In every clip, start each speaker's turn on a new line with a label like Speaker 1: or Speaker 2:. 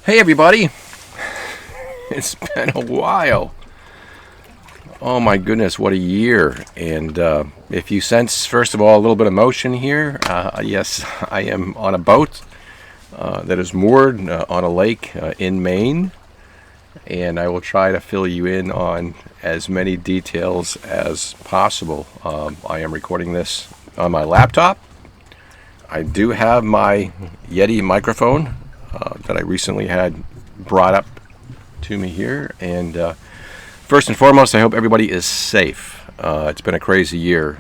Speaker 1: Hey everybody, it's been a while. Oh my goodness, what a year. And if you sense, first of all, a little bit of motion here, yes, I am on a boat that is moored on a lake in Maine. And I will try to fill you in on as many details as possible. I am recording this on my laptop. I do have my Yeti microphone that I recently had brought up to me here. And first and foremost, I hope everybody is safe. It's been a crazy year.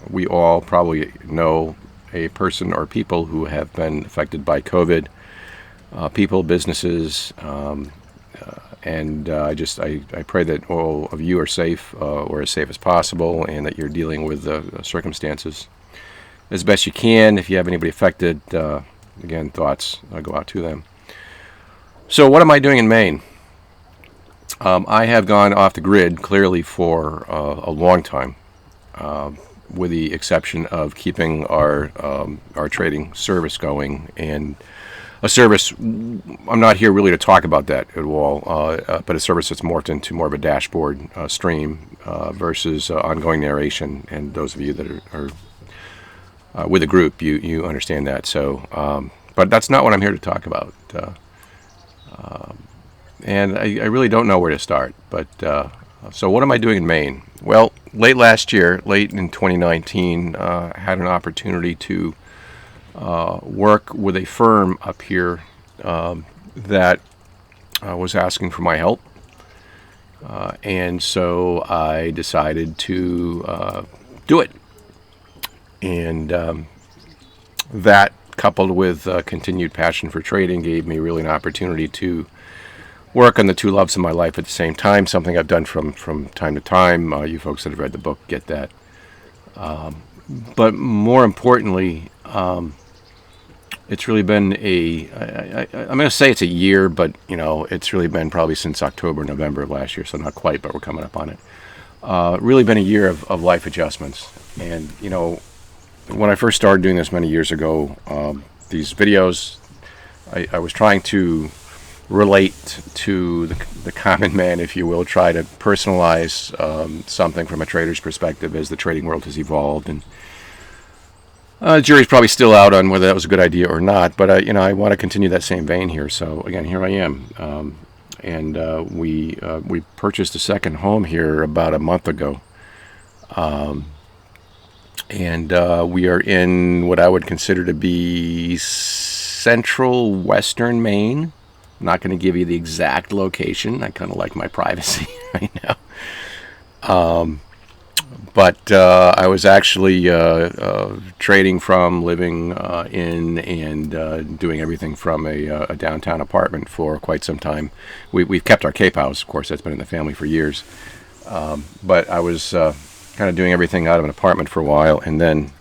Speaker 1: We all probably know a person or people who have been affected by COVID. People, businesses, and I pray that all of you are safe or as safe as possible, and that you're dealing with the circumstances as best you can. If you have anybody affected, again, thoughts go out to them. So what am I doing in Maine? I have gone off the grid clearly for a long time, with the exception of keeping our trading service going, and a service. I'm not here really to talk about that at all, but a service that's morphed into more of a dashboard stream versus ongoing narration. And those of you that are with a group, you understand that. So, but that's not what I'm here to talk about. And I really don't know where to start. But so what am I doing in Maine? Well, late in 2019, had an opportunity to work with a firm up here that was asking for my help. And so I decided to do it. And that, coupled with continued passion for trading, gave me really an opportunity to work on the two loves of my life at the same time, something I've done from time to time. You folks that have read the book get that. But more importantly, it's really been I'm going to say it's a year, but it's really been probably since October, November of last year, so not quite, but we're coming up on it. Really been a year of life adjustments. And, when I first started doing this many years ago, these videos, I was trying to relate to the common man, if you will, try to personalize something from a trader's perspective as the trading world has evolved. And the jury's probably still out on whether that was a good idea or not, but I want to continue that same vein here. So again, here I am, and we purchased a second home here about a month ago, and we are in what I would consider to be central western Maine. I'm not going to give you the exact location. I kind of like my privacy right now. But I was actually trading from, living in, and doing everything from a downtown apartment for quite some time. We've kept our Cape House, of course, that's been in the family for years. But I was kind of doing everything out of an apartment for a while, and then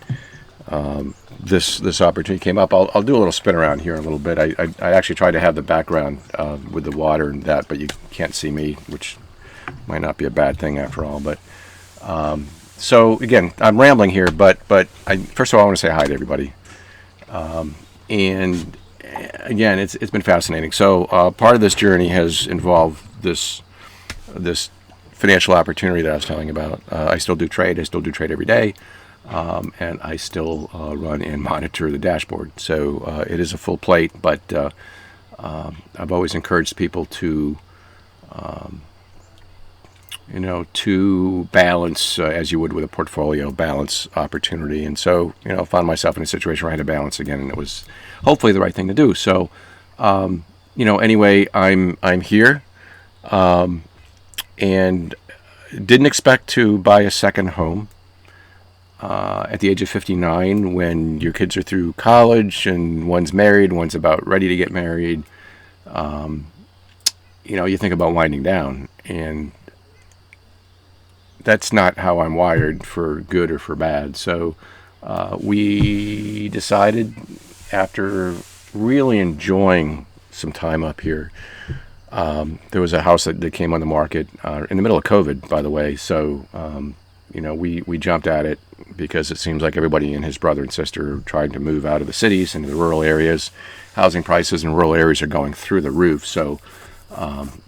Speaker 1: this opportunity came up. I'll do a little spin around here in a little bit. I actually tried to have the background with the water and that, but you can't see me, which might not be a bad thing after all. But so again, I'm rambling here, but first of all, I want to say hi to everybody. And again, it's been fascinating. So part of this journey has involved this financial opportunity that I was telling about. I still do trade. I still do trade every day. And I still run and monitor the dashboard. So it is a full plate, but I've always encouraged people to to balance, as you would with a portfolio, balance opportunity. And so, found myself in a situation where I had to balance again, and it was hopefully the right thing to do. So, anyway, I'm here, and didn't expect to buy a second home at the age of 59, when your kids are through college and one's married, one's about ready to get married. You think about winding down, and that's not how I'm wired, for good or for bad. So we decided, after really enjoying some time up here, there was a house that came on the market in the middle of COVID, by the way. So we jumped at it because it seems like everybody and his brother and sister are trying to move out of the cities into the rural areas. Housing prices in rural areas are going through the roof. So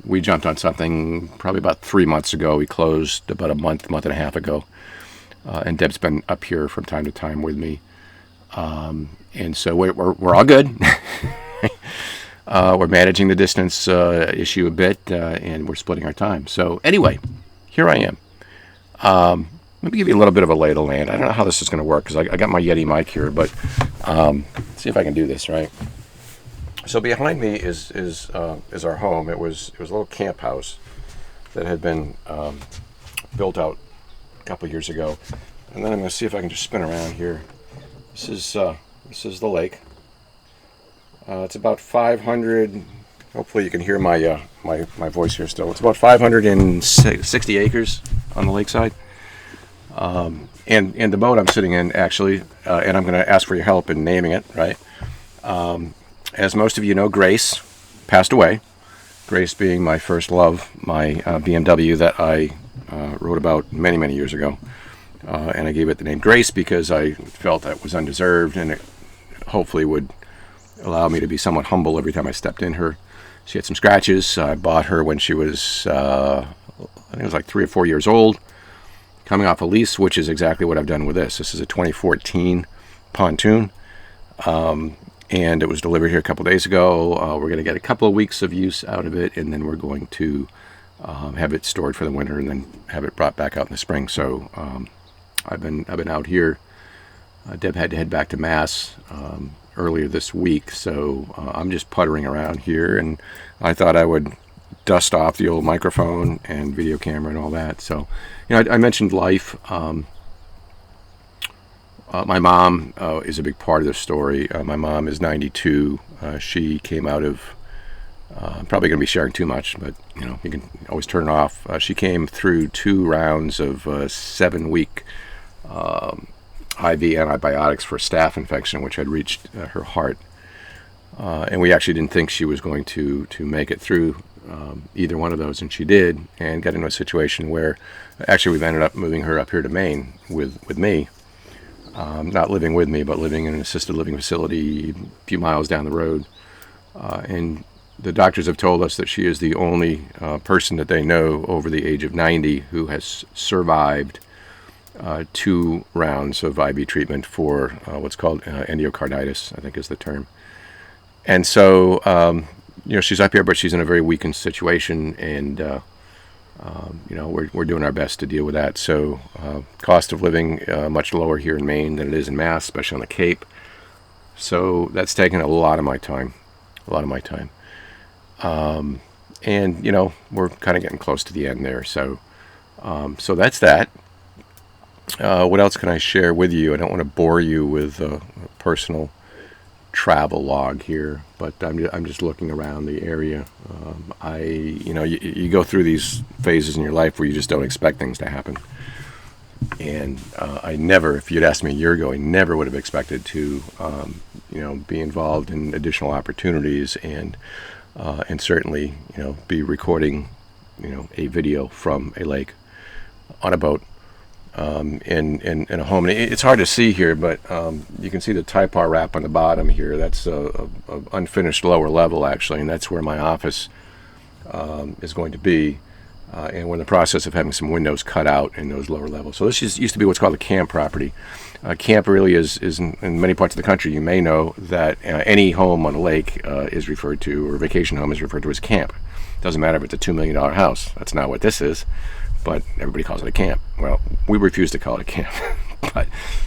Speaker 1: we jumped on something probably about 3 months ago. We closed about a month and a half ago. And Deb's been up here from time to time with me. And so we're all good. We're managing the distance issue a bit, and we're splitting our time. So anyway, here I am. Let me give you a little bit of a lay of the land. I don't know how this is going to work because I got my Yeti mic here, but see if I can do this right. So behind me is our home. It was a little camp house that had been built out a couple of years ago, and then I'm going to see if I can just spin around here. This is the lake. It's about 500. Hopefully you can hear my my voice here still. It's about 560 acres on the lakeside. And the boat I'm sitting in, actually, and I'm going to ask for your help in naming it, right? As most of you know, Grace passed away. Grace being my first love, my BMW that I wrote about many, many years ago. And I gave it the name Grace because I felt that was undeserved, and it hopefully would allow me to be somewhat humble every time I stepped in her. She had some scratches. I bought her when she was, I think it was like 3 or 4 years old, coming off a lease, which is exactly what I've done with this. This is a 2014 pontoon, and it was delivered here a couple days ago. We're going to get a couple of weeks of use out of it, and then we're going to have it stored for the winter and then have it brought back out in the spring. So I've been out here. Deb had to head back to Mass earlier this week, so I'm just puttering around here, and I thought I would dust off the old microphone and video camera and all that. So, I mentioned life. My mom is a big part of this story. My mom is 92. She came out of, I'm probably going to be sharing too much, but you can always turn it off. She came through 2 rounds of 7-week IV antibiotics for a staph infection, which had reached her heart. And we actually didn't think she was going to make it through either one of those, and she did, and got into a situation where actually we've ended up moving her up here to Maine with me. Not living with me, but living in an assisted living facility a few miles down the road. And the doctors have told us that she is the only person that they know over the age of 90 who has survived 2 rounds of IV treatment for what's called endocarditis, I think is the term. And so, she's up here, but she's in a very weakened situation, and we're doing our best to deal with that. So, cost of living much lower here in Maine than it is in Mass, especially on the Cape. So that's taken a lot of my time, and we're kind of getting close to the end there. So, so that's that. What else can I share with you? I don't want to bore you with a personal travel log here, but I'm just looking around the area. You go through these phases in your life where you just don't expect things to happen. And I never, if you'd asked me a year ago, I never would have expected to, be involved in additional opportunities and certainly, be recording, a video from a lake on a boat. In a home. And it's hard to see here, but you can see the Typar wrap on the bottom here. That's a unfinished lower level, actually, and that's where my office is going to be. And we're in the process of having some windows cut out in those lower levels. So this used to be what's called a camp property. Camp really is in many parts of the country. You may know that any home on a lake is referred to, or vacation home is referred to as camp. Doesn't matter if it's a $2 million house. That's not what this is. But everybody calls it a camp. Well, we refuse to call it a camp. But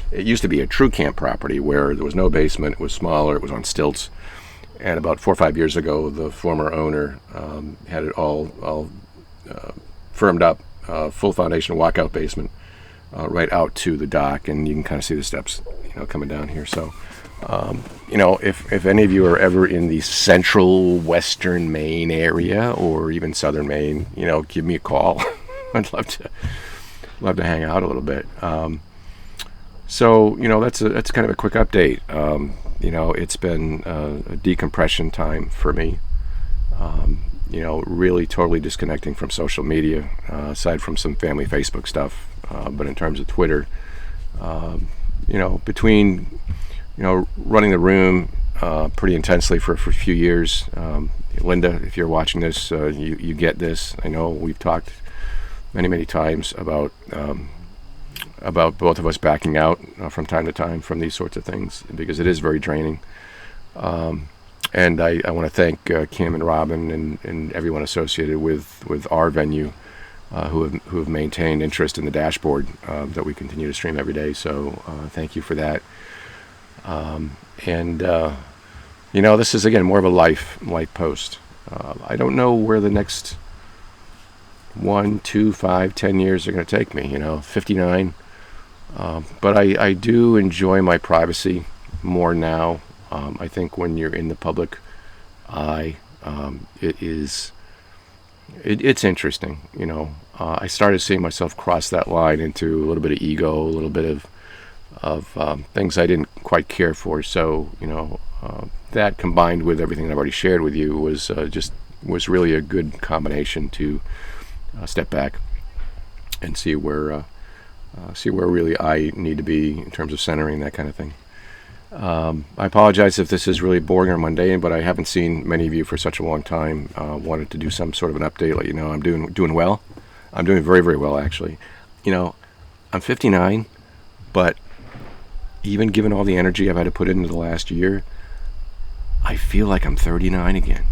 Speaker 1: it used to be a true camp property where there was no basement. It was smaller. It was on stilts. And about 4 or 5 years ago, the former owner had it all firmed up, full foundation walkout basement, right out to the dock. And you can kind of see the steps, coming down here. So, if any of you are ever in the central western Maine area or even southern Maine, give me a call. I'd love to hang out a little bit. So that's kind of a quick update. It's been a decompression time for me. really totally disconnecting from social media, aside from some family Facebook stuff. But in terms of Twitter, between running the room pretty intensely for a few years. Linda, if you're watching this, you get this. I know we've talked many times about both of us backing out from time to time from these sorts of things, because it is very draining. And I want to thank Kim and Robin and everyone associated with our venue, who have maintained interest in the dashboard that we continue to stream every day. So thank you for that. This is, again, more of a life post. I don't know where the next 1, 2, 5, 10 years are going to take me. 59. But I do enjoy my privacy more now. I think when you're in the public eye, it's interesting. I started seeing myself cross that line into a little bit of ego, a little bit of things I didn't quite care for. So that, combined with everything that I've already shared with you, was really a good combination to step back and see where really I need to be in terms of centering, that kind of thing. I apologize if this is really boring or mundane, but I haven't seen many of you for such a long time. Wanted to do some sort of an update, let you know I'm doing well. I'm doing very, very well, actually. I'm 59, but even given all the energy I've had to put into the last year, I feel like I'm 39 again.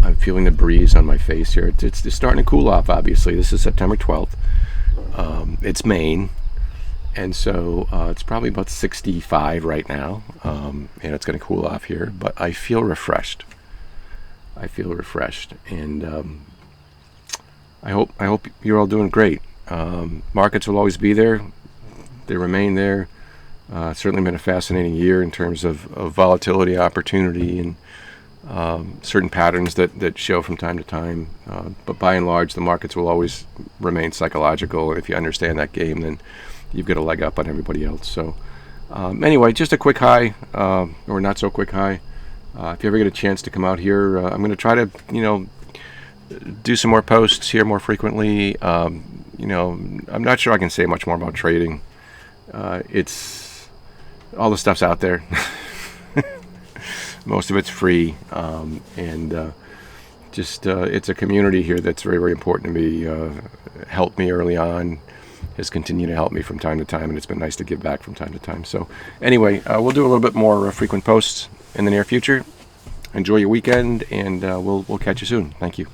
Speaker 1: I'm feeling the breeze on my face here. It's starting to cool off, obviously. This is September 12th. It's Maine. And so it's probably about 65 right now. And it's going to cool off here. But I feel refreshed. And I hope you're all doing great. Markets will always be there. They remain there. It's certainly been a fascinating year in terms of volatility, opportunity, and certain patterns that show from time to time. But by and large, the markets will always remain psychological. And if you understand that game, then you've got a leg up on everybody else. So anyway, just a quick hi, or not so quick hi. If you ever get a chance to come out here, I'm going to try to, do some more posts here more frequently. I'm not sure I can say much more about trading. It's all the stuff's out there. Most of it's free, and it's a community here that's very, very important to me. Helped me early on, has continued to help me from time to time, and it's been nice to give back from time to time. So anyway, we'll do a little bit more frequent posts in the near future. Enjoy your weekend, and we'll catch you soon. Thank you.